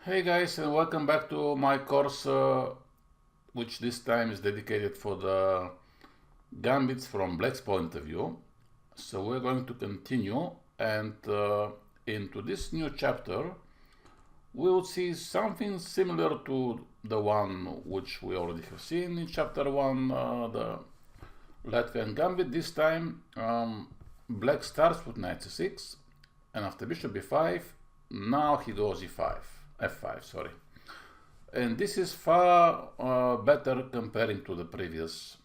Hey guys, and welcome back to my course, which this time is dedicated for the gambits from black's point of view. So we're going to continue, and into this new chapter, we will see something similar to the one which we already have seen in chapter 1, the Latvian gambit. This time, black starts with knight c6, and after bishop b5, now he goes e5. f5, sorry. And this is far better comparing to the previous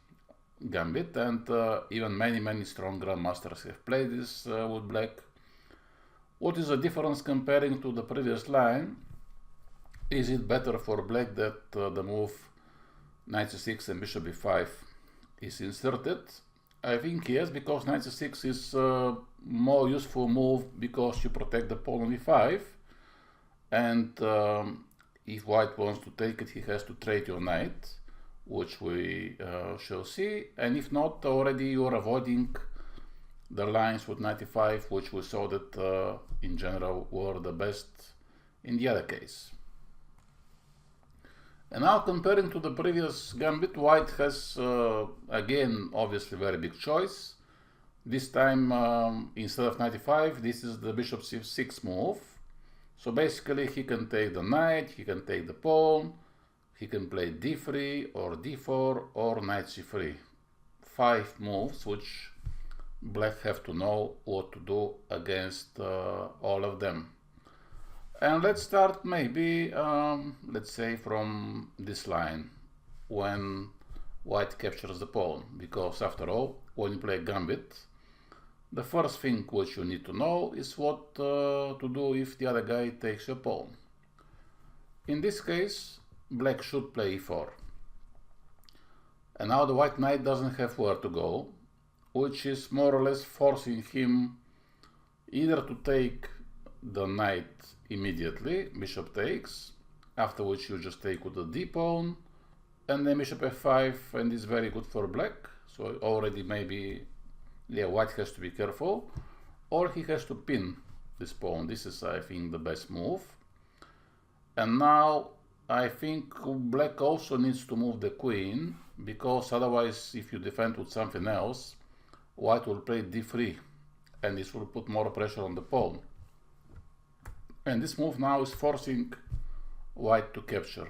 gambit, and even many strong grandmasters have played this with black. What is the difference comparing to the previous line? Is it better for black that the move knight c6 and bishop b5 is inserted? I think yes, because knight c6 is a more useful move because you protect the pawn on e5. And if white wants to take it, he has to trade your knight, which we shall see. And if not, already you are avoiding the lines with knight e5, which we saw that in general were the best in the other case. And now comparing to the previous gambit, white has again obviously very big choice. This time instead of knight e5, this is the bishop c6 move. So basically he can take the knight, he can take the pawn, he can play d3 or d4 or knight c3. 5 moves which black have to know what to do against all of them. And let's start maybe, let's say from this line, when white captures the pawn, because after all, when you play gambit, the first thing which you need to know is what to do if the other guy takes your pawn. In this case, black should play e4. And now the white knight doesn't have where to go, which is more or less forcing him either to take the knight immediately, bishop takes, after which you just take with the d pawn, and then bishop f5, and it's very good for black. So already maybe white has to be careful, or he has to pin this pawn. This is, I think, the best move. And now I think black also needs to move the queen, because otherwise if you defend with something else, white will play d3, and this will put more pressure on the pawn. And this move now is forcing white to capture,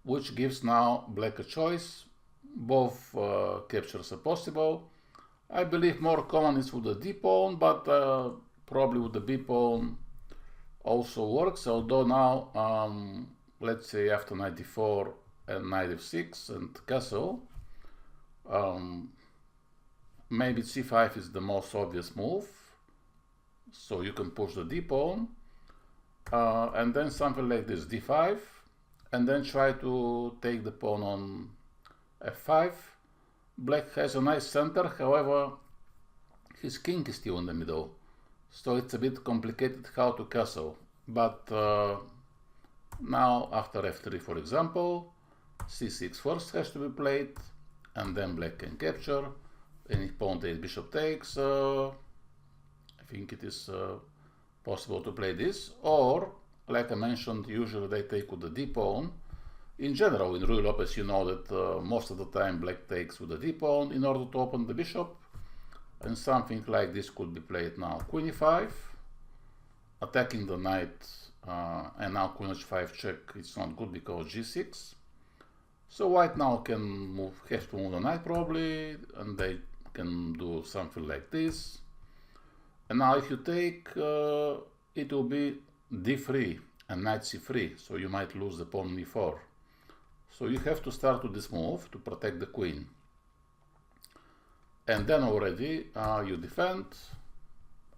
which gives now black a choice. Both captures are possible. I believe more common is with the d pawn, but probably with the b pawn also works. Although now, let's say after knight d4 and knight f6 and castle, maybe c5 is the most obvious move. So you can push the d pawn, and then something like this, d5, and then try to take the pawn on f5. Black has a nice center, however, his king is still in the middle, so it's a bit complicated how to castle. But now after f3, for example, c6 first has to be played, and then black can capture, and if pawn takes, bishop takes, I think it is possible to play this, or, like I mentioned, usually they take with the d pawn. In general, in Ruy Lopez, you know that most of the time black takes with the d pawn in order to open the bishop, and something like this could be played now. Queen e5, attacking the knight, and now queen h5 check. It's not good because g6. So white now can have to move the knight probably, and they can do something like this. And now if you take, it will be d3 and knight c3, so you might lose the pawn on e4. So you have to start with this move to protect the queen. And then already you defend,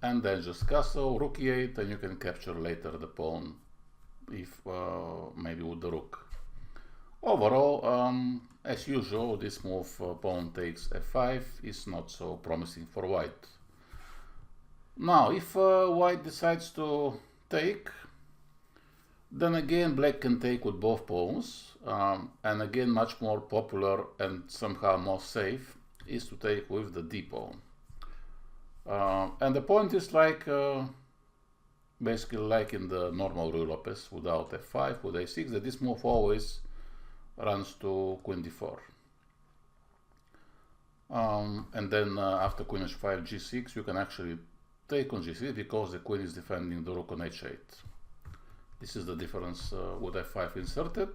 and then just castle, rook e8, and you can capture later the pawn, if maybe with the rook. Overall, as usual, this move pawn takes f5 is not so promising for white. Now, if white decides to take, then again black can take with both pawns, and again much more popular and somehow more safe is to take with the d pawn. And the point is like basically like in the normal Ruy Lopez without f5, with a6, that this move always runs to queen d4. And then after queen h5, g6, you can actually take on g6 because the queen is defending the rook on h8. This is the difference with f5 inserted.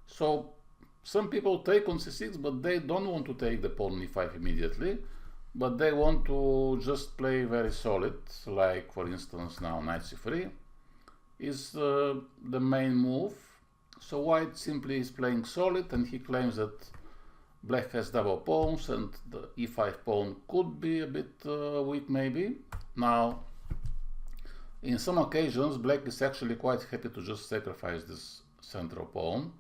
So some people take on c6, but they don't want to take the pawn on e5 immediately, but they want to just play very solid, like for instance now knight c3 is the main move. So white simply is playing solid, and he claims that black has double pawns and the e5 pawn could be a bit weak maybe. Now, in some occasions, black is actually quite happy to just sacrifice this central pawn,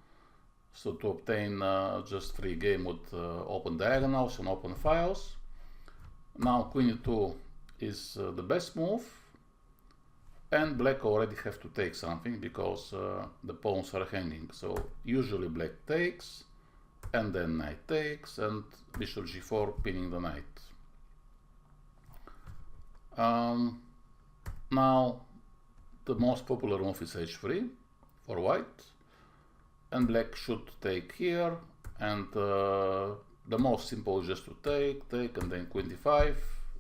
so to obtain just free game with open diagonals and open files. Now queen e2 is the best move, and black already have to take something because the pawns are hanging. So usually black takes, and then knight takes, and bishop g4 pinning the knight. Now the most popular move is h3 for white, and black should take here, and the most simple is just to take, and then queen d5,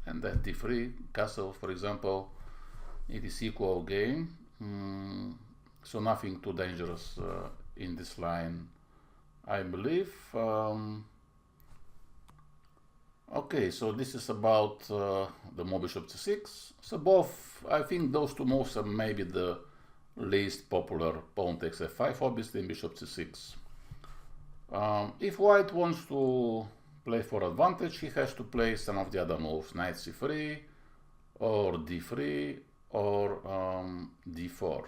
and then d3, castle for example. It is equal game, so nothing too dangerous in this line, I believe. Okay, so this is about the move bishop c6. So both, I think those two moves are maybe the least popular. Pawn takes f5, obviously, and bishop c6. If white wants to play for advantage, he has to play some of the other moves, knight c3, or d3, or d4.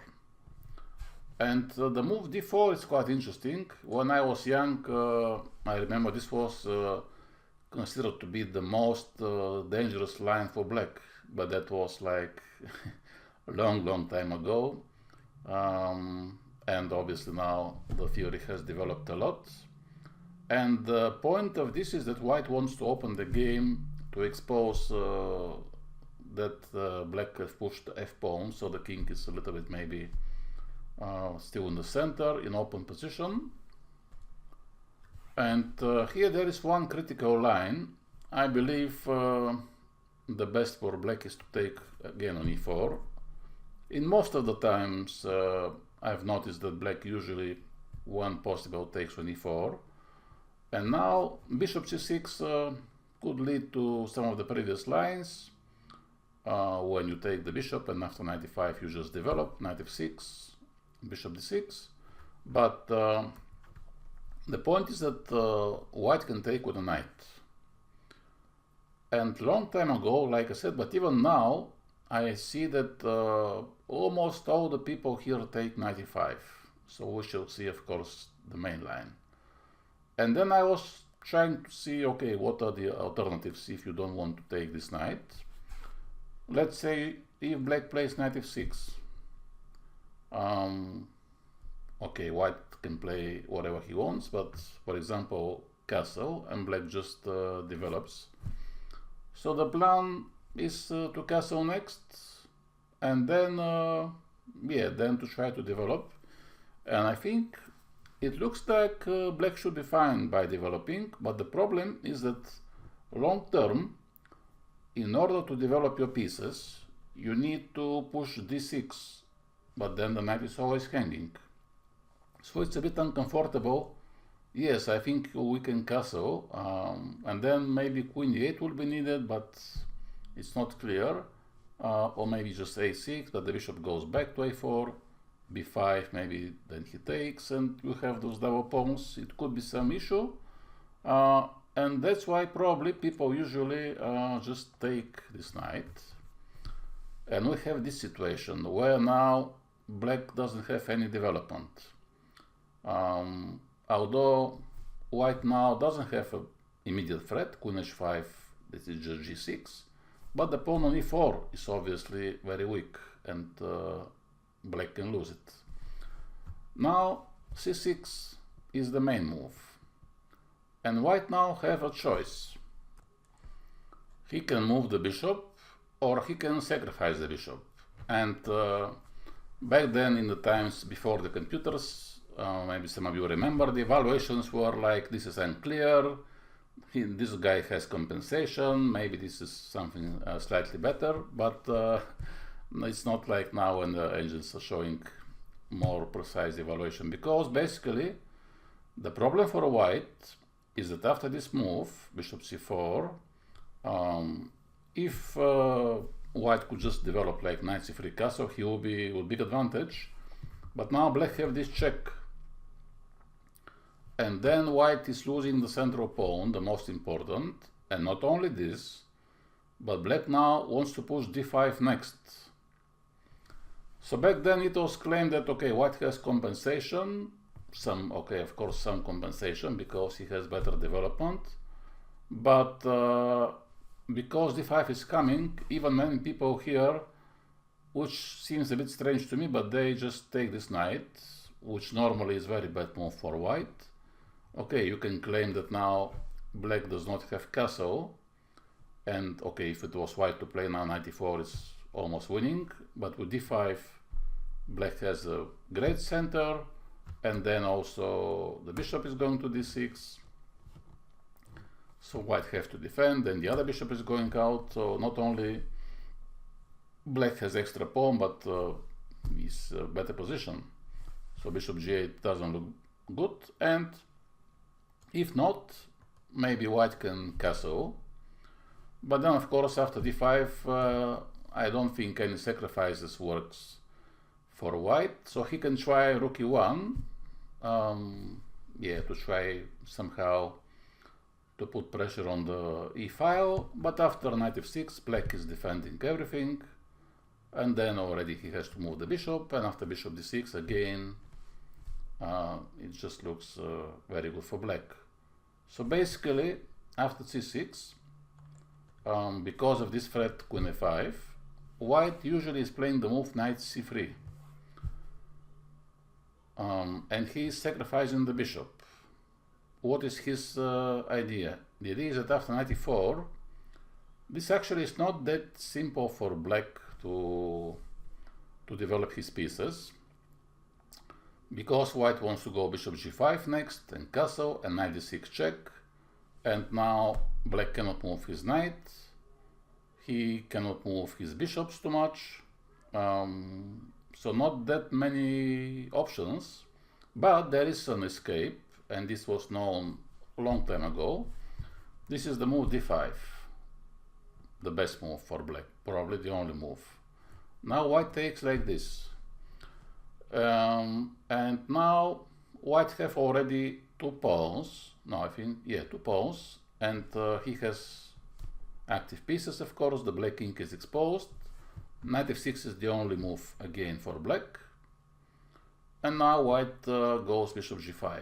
And the move d4 is quite interesting. When I was young, I remember this was considered to be the most dangerous line for black, but that was like a long time ago. And obviously now the theory has developed a lot. And the point of this is that white wants to open the game to expose that black has pushed the f-pawn, so the king is a little bit maybe still in the center in open position. And here there is one critical line. I believe the best for black is to take again on e4. In most of the times I've noticed that black usually one possible takes on e4. And now bishop c6 could lead to some of the previous lines when you take the bishop, and after knight e5 you just develop knight f6, bishop d6. But the point is that white can take with a knight. And long time ago, like I said, but even now, I see that almost all the people here take knight e5. So we shall see, of course, the main line. And then I was trying to see, okay, what are the alternatives if you don't want to take this knight? Let's say if black plays knight f6. Okay, white can play whatever he wants, but for example, castle, and black just develops. So the plan is to castle next, and then, then to try to develop. And I think it looks like black should be fine by developing, but the problem is that long term, in order to develop your pieces, you need to push d6, but then the knight is always hanging. So it's a bit uncomfortable. Yes, I think we can castle, and then maybe queen e8 will be needed, but it's not clear. Or maybe just a6, but the bishop goes back to a4, b5, maybe then he takes, and you have those double pawns. It could be some issue, and that's why probably people usually just take this knight. And we have this situation where now black doesn't have any development. Although white now doesn't have an immediate threat, queen h5, this is just g6, but the pawn on e4 is obviously very weak, and black can lose it. Now c6 is the main move, and white now have a choice. He can move the bishop, or he can sacrifice the bishop. And back then, in the times before the computers, maybe some of you remember, the evaluations were like, this is unclear, this guy has compensation, maybe this is something slightly better, but it's not like now when the engines are showing more precise evaluation, because basically the problem for white is that after this move, bishop c4, if white could just develop like knight c3 castle, he will be with big advantage. But now black have this check, and then white is losing the central pawn, the most important. And not only this, but black now wants to push d5 next. So back then it was claimed that, okay, white has compensation, of course some compensation because he has better development, but because d5 is coming, even many people here, which seems a bit strange to me, but they just take this knight, which normally is very bad move for white. Okay, you can claim that now black does not have castle, and okay, if it was white to play now, knight e4 is almost winning, but with d5 black has a great center, and then also the bishop is going to d6, so white have to defend, and the other bishop is going out, so not only black has extra pawn, but is a better position, so bishop g8 doesn't look good, and if not, maybe white can castle. But then of course after d5 I don't think any sacrifices works for white, so he can try rook e1, to try somehow to put pressure on the e file, but after knight f6 black is defending everything, and then already he has to move the bishop, and after bishop d6 again it just looks very good for black. So basically after c6, because of this threat queen a5, white usually is playing the move knight c3, and he is sacrificing the bishop. What is his idea? The idea is that after knight e4, this actually is not that simple for black to develop his pieces, because white wants to go bishop g5 next and castle and knight d6 check, and now black cannot move his knight, he cannot move his bishops too much, so not that many options, but there is an escape, and this was known a long time ago. This is the move d5, the best move for black, probably the only move. Now white takes like this, and now white have already two pawns, two pawns, and he has active pieces, of course. The black king is exposed, knight f6 is the only move again for black, and now white goes bishop g5.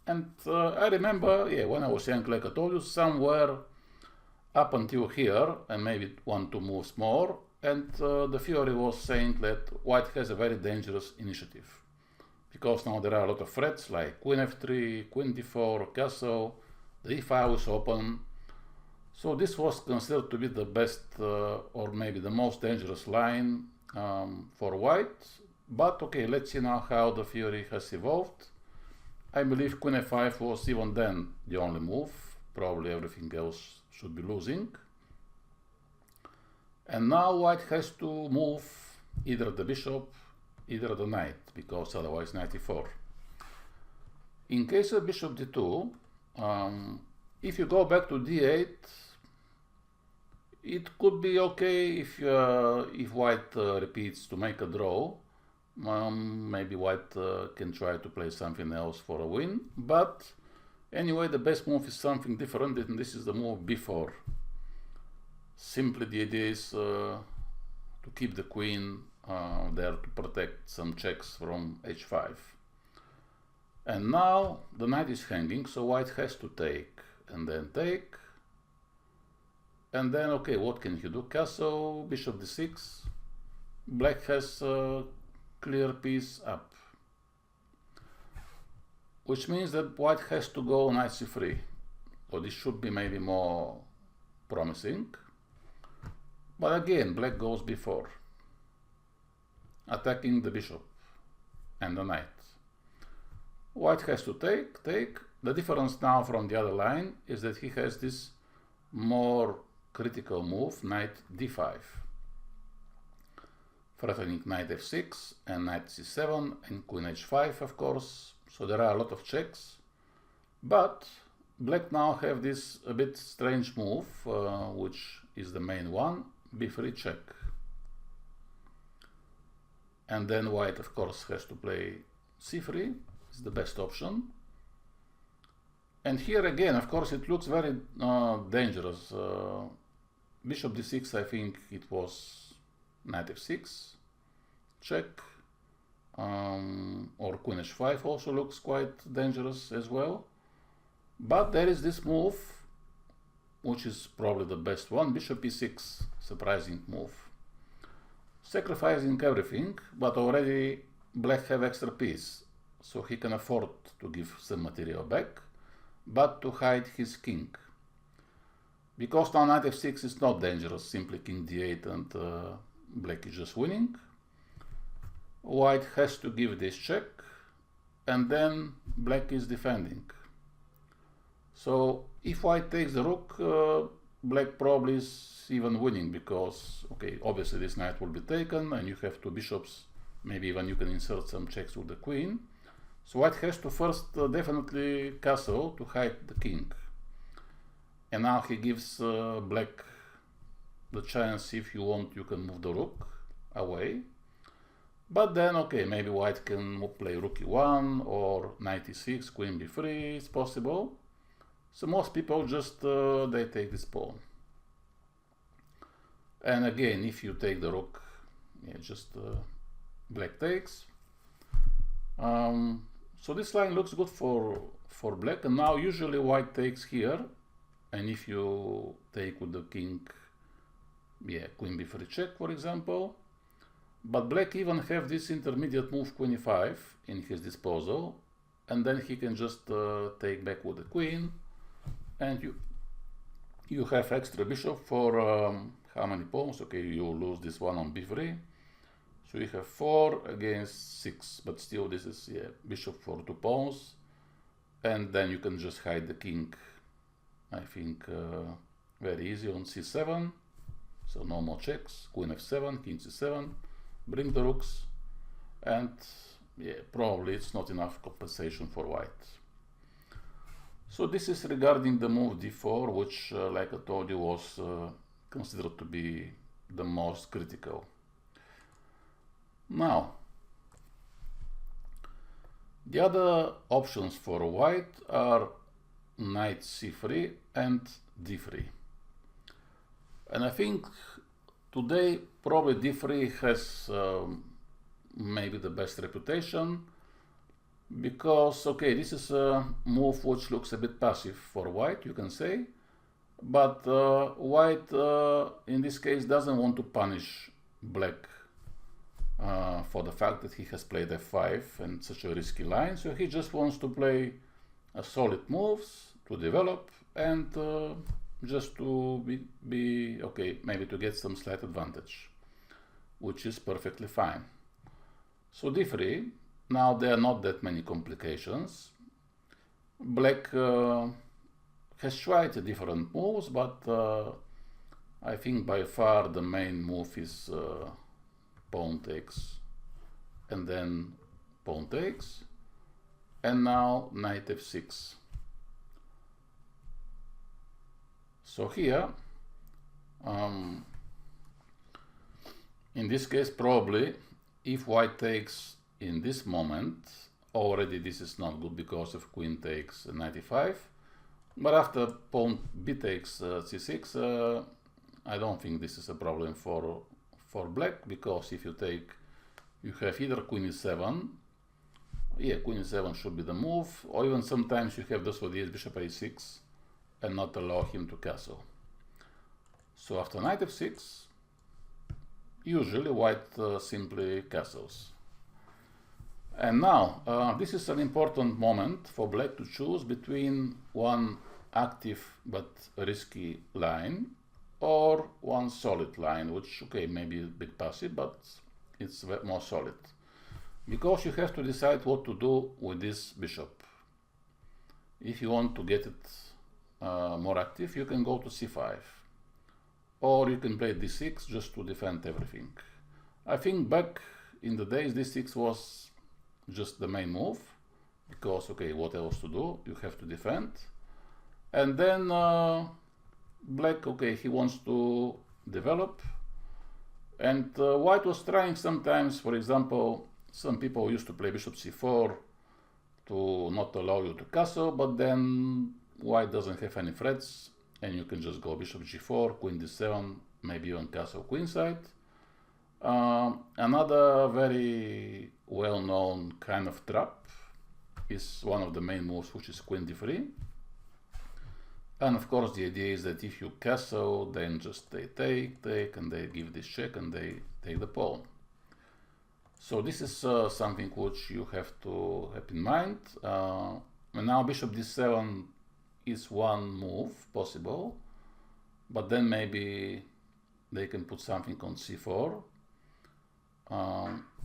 And I remember, when I was young, like I told you, somewhere up until here, and maybe 1-2 moves more, and the theory was saying that white has a very dangerous initiative, because now there are a lot of threats like queen f3, queen d4, castle, the e file is open. So this was considered to be the best or maybe the most dangerous line for white. But okay, let's see now how the theory has evolved. I believe queen f5 was even then the only move. Probably everything else should be losing. And now white has to move either the bishop, either the knight, because otherwise knight e4. In case of bishop d2, if you go back to d8, it could be okay if white repeats to make a draw. Maybe white can try to play something else for a win, but anyway, the best move is something different, and this is the move b4. Simply the idea is to keep the queen there to protect some checks from h5. And now the knight is hanging, so white has to take and then take. And then, okay, what can he do? Castle, bishop d6. Black has a clear piece up, which means that white has to go knight c3. So this should be maybe more promising. But again, black goes b4. attacking the bishop and the knight. White has to take. The difference now from the other line is that he has this more critical move, knight d5, threatening knight f6 and knight c7 and queen h5, of course. So there are a lot of checks, but black now have this a bit strange move, which is the main one, b3 check. And then white, of course, has to play c3, is the best option. And here again, of course, it looks very dangerous. Bishop d6, I think it was knight f6, check, or queen h5 also looks quite dangerous as well. But there is this move, which is probably the best one, bishop e6, surprising move. Sacrificing everything, but already black have extra piece, so he can afford to give some material back, but to hide his king. Because now knight f6 is not dangerous, simply king d8 and black is just winning. White has to give this check, and then black is defending. So if white takes the rook, black probably is even winning, because, okay, obviously this knight will be taken, and you have two bishops, maybe even you can insert some checks with the queen. So white has to first definitely castle to hide the king. And now he gives black the chance, if you want, you can move the rook away. But then, okay, maybe white can play rook e1 or knight e6, queen b3, it's possible. So most people just, they take this pawn. And again, if you take the rook, yeah, just black takes. So this line looks good for black, and now usually white takes here, and if you take with the king, yeah, queen b3 check, for example. But black even have this intermediate move, queen e5, in his disposal, and then he can just take back with the queen, and you have extra bishop for how many pawns? Okay, you lose this one on b3. So you have 4 against 6, but still this is, yeah, bishop for 2 pawns, and then you can just hide the king, I think, very easy on c7, so no more checks, queen f7, king c7, bring the rooks, and yeah, probably it's not enough compensation for white. So this is regarding the move d4, which, like I told you, was considered to be the most critical. Now, the other options for white are knight c3 and d3. And I think today probably d3 has maybe the best reputation, because, okay, this is a move which looks a bit passive for white, you can say, but white in this case doesn't want to punish black for the fact that he has played f5 and such a risky line, so he just wants to play a solid moves to develop and just to be okay, maybe to get some slight advantage, which is perfectly fine. So d3, now there are not that many complications. Black has tried different moves, but I think by far the main move is pawn takes, and then pawn takes, and now knight f6. So here, in this case, probably if white takes in this moment, already this is not good because of queen takes knight e5, but after pawn b takes c6, I don't think this is a problem for black, because if you take, you have either queen e7, yeah, queen e7 should be the move, or even sometimes you have this with bishop a6 and not allow him to castle. So after knight f6, usually white simply castles. And now, this is an important moment for black to choose between one active but risky line or one solid line, which, okay, maybe a bit passive, but it's more solid. Because you have to decide what to do with this bishop. If you want to get it more active, you can go to c5. Or you can play d6 just to defend everything. I think back in the days d6 was just the main move, because okay, what else to do? You have to defend. And then black, okay, he wants to develop, and white was trying sometimes, for example, some people used to play bishop c4 to not allow you to castle, but then white doesn't have any threats and you can just go bishop g4, queen d7, maybe even castle queenside. Another very well-known kind of trap is one of the main moves, which is queen d3. And of course the idea is that if you castle, then just they take, and they give this check and they take the pawn. So this is something which you have to have in mind. And now bishop d7 is one move possible, but then maybe they can put something on c4,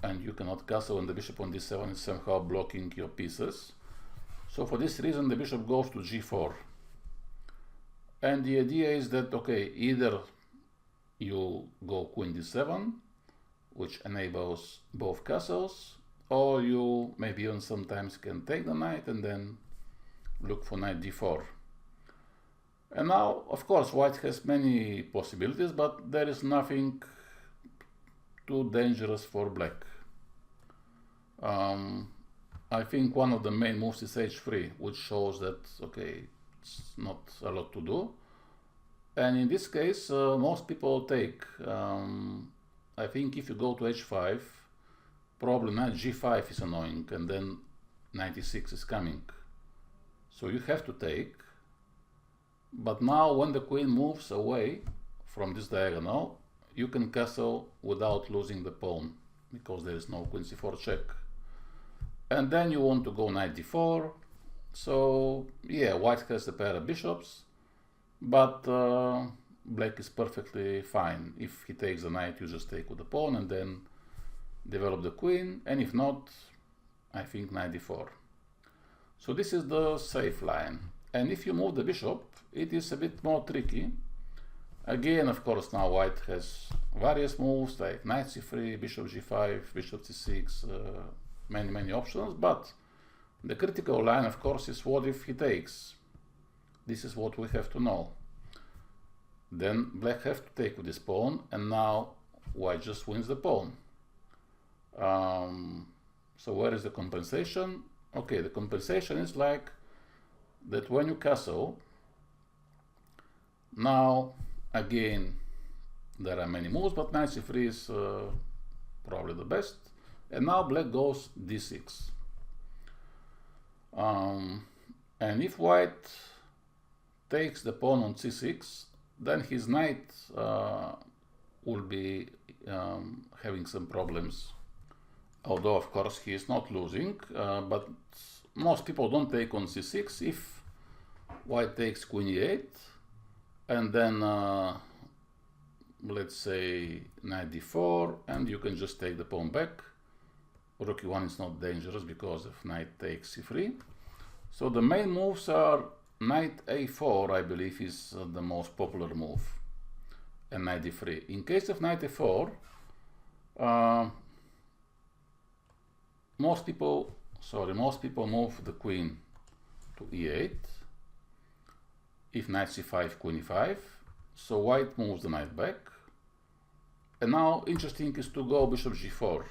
and you cannot castle, and the bishop on d7 is somehow blocking your pieces. So for this reason the bishop goes to g4. And the idea is that, okay, either you go queen d7, which enables both castles, or you maybe even sometimes can take the knight and then look for knight d4. And now, of course, white has many possibilities, but there is nothing too dangerous for black. I think one of the main moves is h3, which shows that, okay, it's not a lot to do. And in this case, most people take. I think if you go to h5, probably knight g5 is annoying, and then knight e6 is coming. So you have to take. But now when the queen moves away from this diagonal, you can castle without losing the pawn, because there is no queen c4 check. And then you want to go knight d4. So yeah, white has a pair of bishops, but black is perfectly fine. If he takes the knight, you just take with the pawn and then develop the queen, and if not, I think knight d4. So this is the safe line. And if you move the bishop, it is a bit more tricky. Again, of course, now white has various moves like knight c3, bishop g5, bishop c6, many options, but the critical line, of course, is what if he takes. This is what we have to know. Then black have to take with this pawn, and now white just wins the pawn. So where is the compensation? Okay, the compensation is like that when you castle, now again there are many moves, but knight c3 is probably the best, and now black goes d6. And if white takes the pawn on c6, then his knight will be having some problems, although of course he is not losing, but most people don't take on c6. If white takes queen e8, and then let's say knight d4, and you can just take the pawn back. Rook e1 is not dangerous because of knight takes c3. So the main moves are knight a4, I believe, is the most popular move, and knight d3. In case of knight a4, most people move the queen to e8. If knight c5, queen e5, so white moves the knight back. And now interesting is to go bishop g4,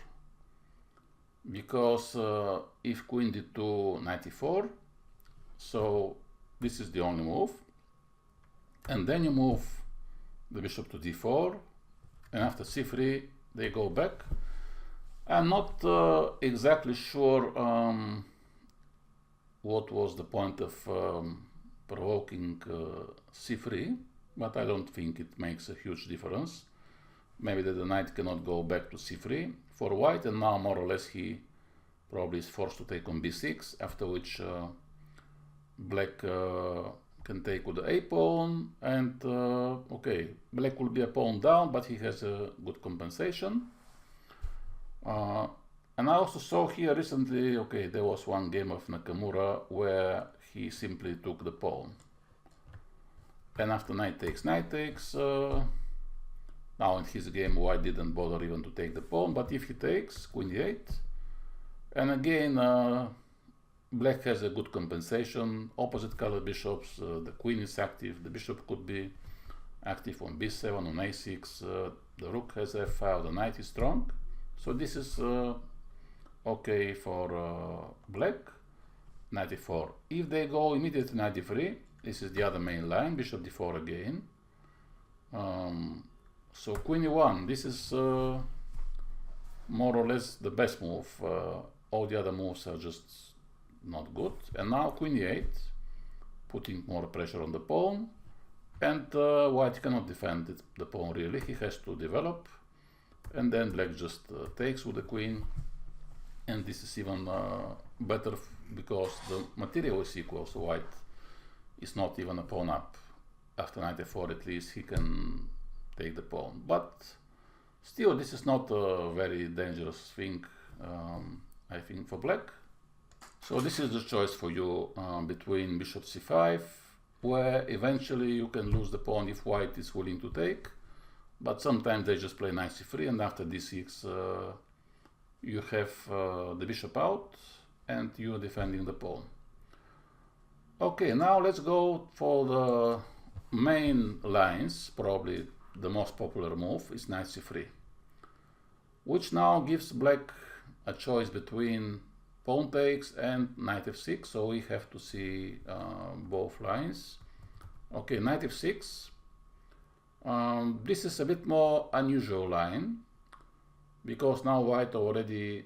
because if queen d2, knight e4, so this is the only move, and then you move the bishop to d4, and after c3 they go back. I'm not exactly sure what was the point of provoking c3, but I don't think it makes a huge difference. Maybe that the knight cannot go back to c3 for white, and now more or less he probably is forced to take on b6, after which black can take with the a pawn, and okay, black will be a pawn down, but he has a good compensation. And I also saw here recently, okay, there was one game of Nakamura where he simply took the pawn. And after knight takes, now in his game white didn't bother even to take the pawn, but if he takes, queen e8, and again black has a good compensation, opposite color bishops, the queen is active, the bishop could be active on b7, on a6, the rook has f5, the knight is strong, so this is okay for black. Knight e4. If they go immediately knight e3, this is the other main line, bishop d4 again. So queen e1, this is more or less the best move. All the other moves are just not good. And now queen e8, putting more pressure on the pawn. And white cannot defend the pawn really, he has to develop. And then black just takes with the queen. And this is even better because the material is equal, so white is not even a pawn up. After knight e4 at least he can take the pawn, but still this is not a very dangerous thing, I think, for black. So this is the choice for you between bishop c5, where eventually you can lose the pawn if white is willing to take, but sometimes they just play knight c3, and after d6 you have the bishop out and you are defending the pawn. Okay, now let's go for the main lines. Probably the most popular move is knight c3, which now gives black a choice between pawn takes and knight f6, so we have to see both lines. Okay, knight f6, this is a bit more unusual line, because now white already,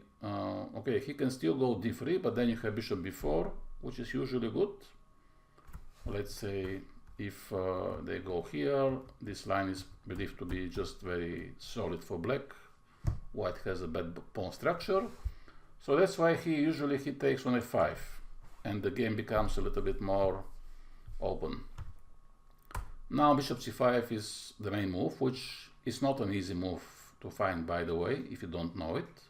okay, he can still go d3, but then you have bishop b4, which is usually good. Let's say if they go here, this line is believed to be just very solid for black. White has a bad pawn structure, so that's why he takes on f5, and the game becomes a little bit more open. Now bishop c5 is the main move, which is not an easy move to find, by the way, if you don't know it.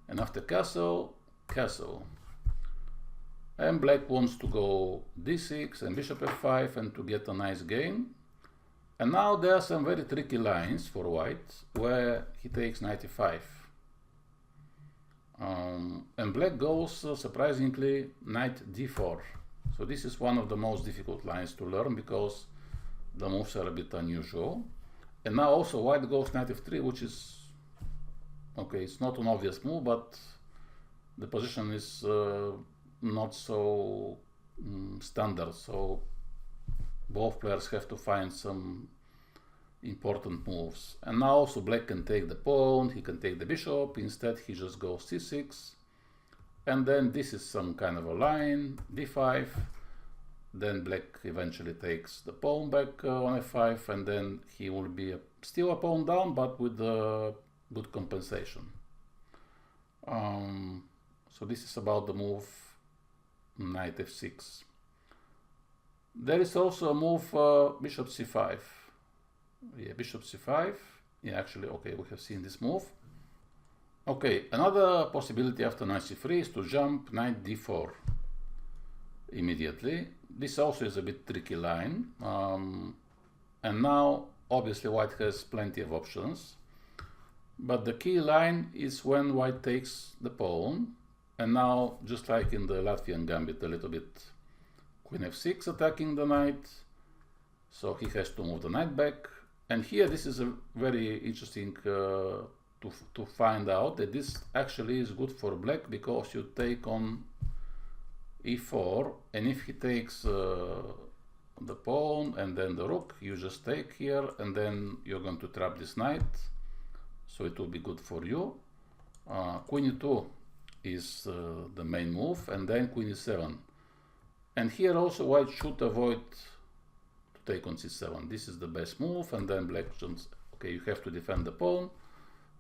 And after castle, castle. And black wants to go d6 and bishop f5 and to get a nice game. And now there are some very tricky lines for white where he takes knight e5. And black goes surprisingly knight d4. So this is one of the most difficult lines to learn because the moves are a bit unusual. And now also white goes knight f3, which is okay, it's not an obvious move, but the position is not so standard, so both players have to find some important moves. And now also black can take the pawn, he can take the bishop, instead he just goes c6, and then this is some kind of a line, d5, then black eventually takes the pawn back on f5, and then he will be still a pawn down, but with good compensation. So this is about the move knight f6. There is also a move bishop c5. Yeah, bishop c5. Yeah, actually, okay, we have seen this move. Okay, another possibility after knight c3 is to jump knight d4 immediately. This also is a bit tricky line. And now, obviously, white has plenty of options. But the key line is when white takes the pawn. And now, just like in the Latvian Gambit a little bit, queen f6 attacking the knight, so he has to move the knight back. And here this is a very interesting to find out that this actually is good for black, because you take on e4, and if he takes the pawn and then the rook, you just take here, and then you're going to trap this knight, so it will be good for you. Queen e2 is the main move, and then queen e7. And here also white should avoid to take on c7. This is the best move, and then black just, okay, you have to defend the pawn,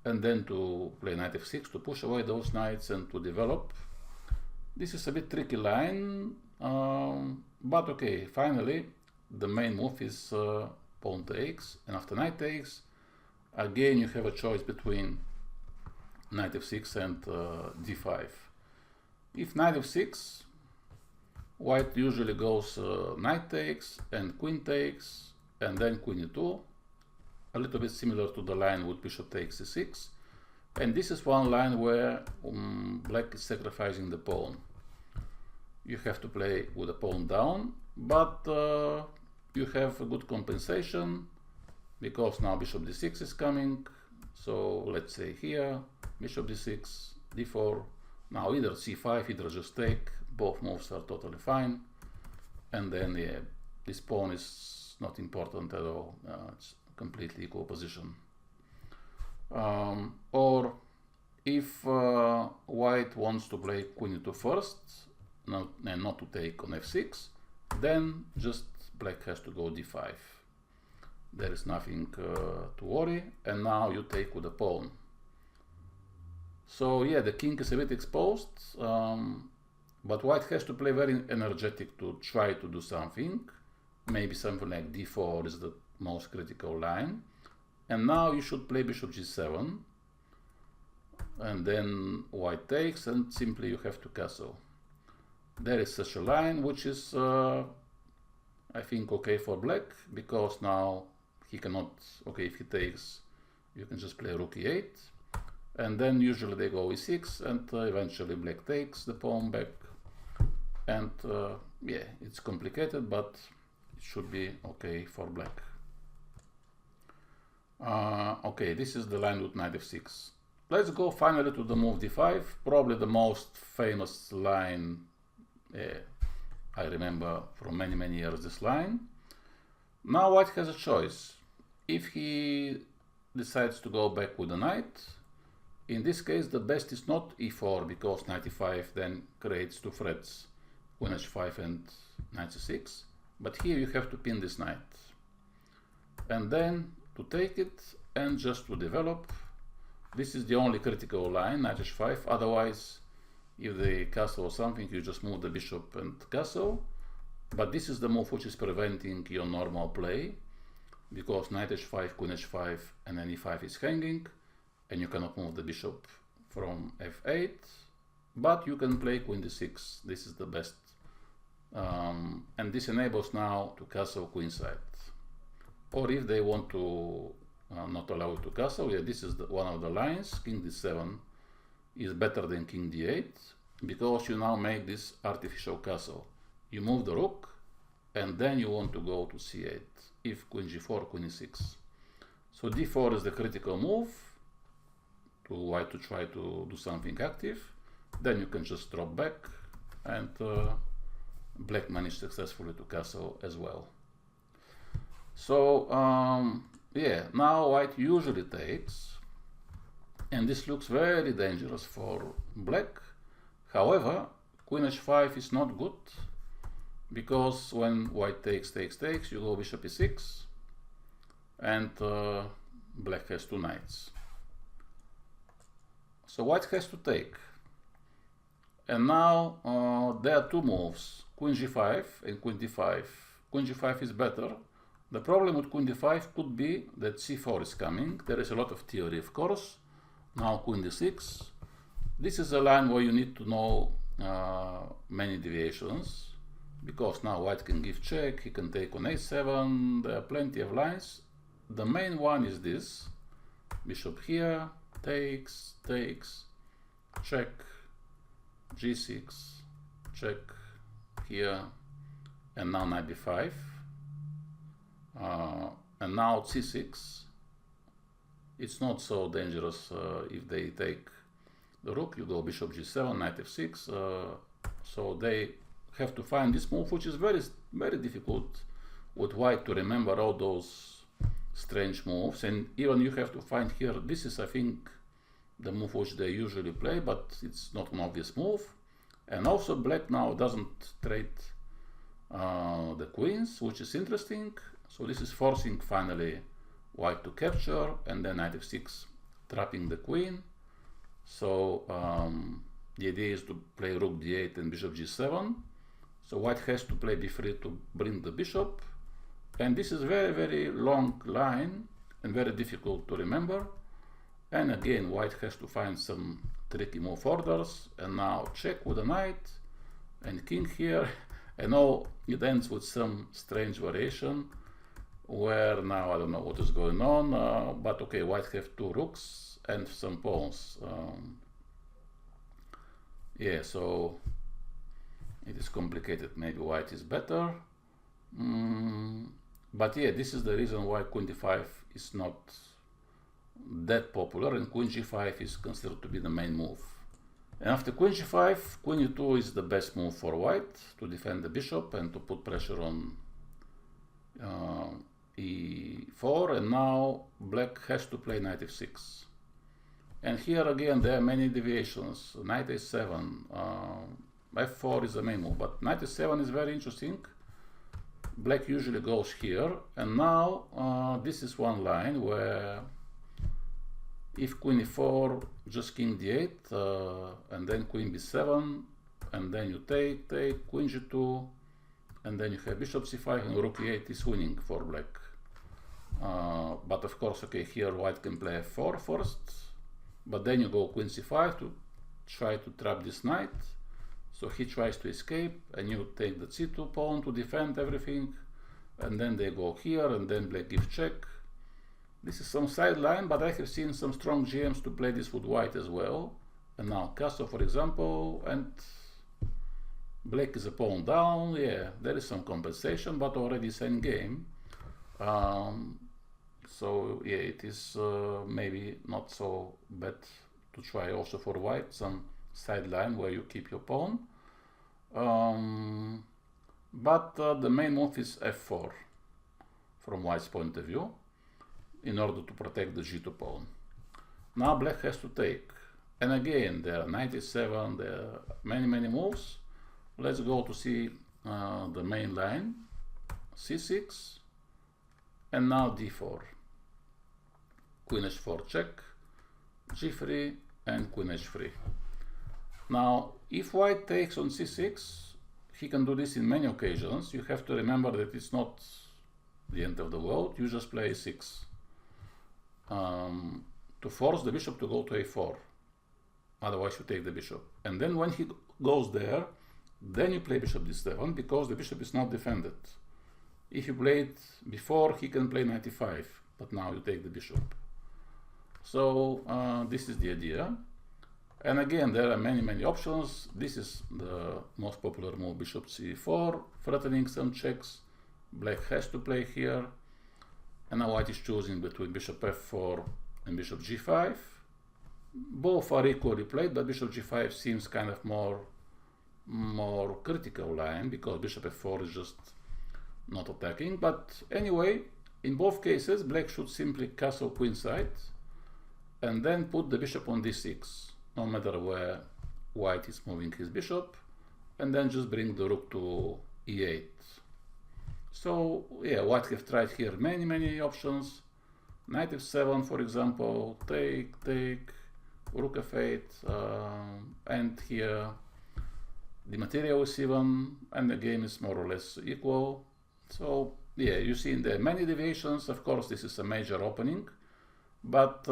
and then to play knight f6 to push away those knights and to develop. This is a bit tricky line, but okay, finally the main move is pawn takes, and after knight takes, again you have a choice between knight f6 and d5. If knight f6, white usually goes knight takes and queen takes and then queen e2, a little bit similar to the line with bishop takes c6. And this is one line where black is sacrificing the pawn. You have to play with the pawn down, but you have a good compensation because now bishop d6 is coming. So let's say here, bishop d6, d4, now either c5, either just take, both moves are totally fine. And then yeah, this pawn is not important at all, it's completely equal position. Or if white wants to play queen e2 first, and not to take on f6, then just black has to go d5. There is nothing to worry, and now you take with the pawn. So yeah, the king is a bit exposed, but white has to play very energetic to try to do something. Maybe something like d4 is the most critical line. And now you should play bishop g7, and then white takes, and simply you have to castle. There is such a line, which is, I think, okay for black, because now he cannot, okay, if he takes, you can just play rook e8, and then usually they go e6, and eventually black takes the pawn back, and yeah, it's complicated, but it should be okay for black. Okay, this is the line with knight f6. Let's go finally to the move d5, probably the most famous line. I remember from many years this line. Now white has a choice. If he decides to go back with the knight, in this case the best is not e4, because knight e5 then creates two threats, queen h5 and knight c6, but here you have to pin this knight. And then to take it and just to develop, this is the only critical line, knight h5, otherwise if they castle or something, you just move the bishop and castle. But this is the move which is preventing your normal play, because knight h5, queen h5, and then e5 is hanging, and you cannot move the bishop from f8. But you can play queen d6. This is the best, and this enables now to castle queenside. Or if they want to not allow it to castle, yeah, this is one of the lines. King d7 is better than king d8, because you now make this artificial castle. You move the rook, and then you want to go to c8, if queen g4, queen e6. So d4 is the critical move to white to try to do something active. Then you can just drop back, and black managed successfully to castle as well. So yeah, now white usually takes, and this looks very dangerous for black. However, queen h5 is not good, because when white takes, you go bishop e6, and black has two knights. So white has to take. And now there are two moves, queen g5 and queen d5. Queen g5 is better. The problem with queen d5 could be that c4 is coming. There is a lot of theory, of course. Now queen d6. This is a line where you need to know many deviations, because now white can give check, he can take on a7, there are plenty of lines. The main one is this, bishop here, takes, check, g6, check here, and now knight b5, and now c6. It's not so dangerous if they take the rook. You go bishop g7, knight f6, so they have to find this move, which is very difficult with white to remember all those strange moves. And even you have to find here, this is, I think, the move which they usually play, but it's not an obvious move. And also black now doesn't trade the queens, which is interesting. So this is forcing finally white to capture, and then knight f6 trapping the queen. So the idea is to play rook d8 and bishop g7. So white has to play b3 to bring the bishop, and this is very long line and very difficult to remember. And again, white has to find some tricky move orders, and now check with a knight and king here, and now it ends with some strange variation where now I don't know what is going on, but okay, white have two rooks and some pawns. Yeah, so it is complicated. Maybe white is better. But yeah, this is the reason why queen d5 is not that popular, and queen g5 is considered to be the main move. And after queen g5, queen e2 is the best move for white to defend the bishop and to put pressure on e4, and now black has to play knight f6. And here again there are many deviations. Knight a7, f4 is the main move, but knight a7 is very interesting. Black usually goes here, and now this is one line where if queen e4, just king d8, and then queen b7, and then you take, queen g2, and then you have bishop c5, and rook e8 is winning for black. But of course, okay, here white can play f4 first, but then you go queen c5 to try to trap this knight. So he tries to escape, and you take the c2 pawn to defend everything, and then they go here, and then black gives check. This is some sideline, but I have seen some strong GMs to play this with white as well. And now castle, for example, and black is a pawn down. Yeah, there is some compensation, but already same game. So yeah, it is maybe not so bad to try also for white some sideline where you keep your pawn. But the main move is f4 from white's point of view, in order to protect the g2 pawn. Now black has to take, and again there are knight a7, there are many moves. Let's go to see the main line, c6, and now d4, queen h4 check, g3, and queen h3. Now if white takes on c6, he can do this in many occasions. You have to remember that it's not the end of the world. You just play a6 to force the bishop to go to a4, otherwise you take the bishop. And then when he goes there, then you play bishop d7, because the bishop is not defended. If you played before, he can play knight e5, but now you take the bishop. So this is the idea. And again, there are many options. This is the most popular move, bishop c4, threatening some checks. Black has to play here. And now white is choosing between bishop f4 and bishop g5. Both are equally played, but bishop g5 seems kind of more critical line, because bishop f4 is just not attacking. But anyway, in both cases, black should simply castle queenside and then put the bishop on d6, no matter where white is moving his bishop, and then just bring the rook to e8. So yeah, white have tried here many options. Knight f7, for example, take, rook f8, and here the material is even, and the game is more or less equal. So yeah, you see there are many deviations. Of course, this is a major opening, but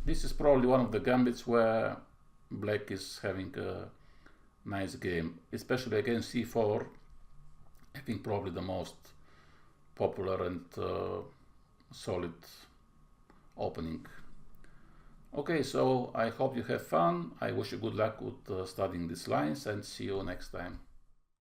this is probably one of the gambits where black is having a nice game, especially against c4. I think probably the most popular and solid opening. Okay, so I hope you have fun. I wish you good luck with studying these lines, and see you next time.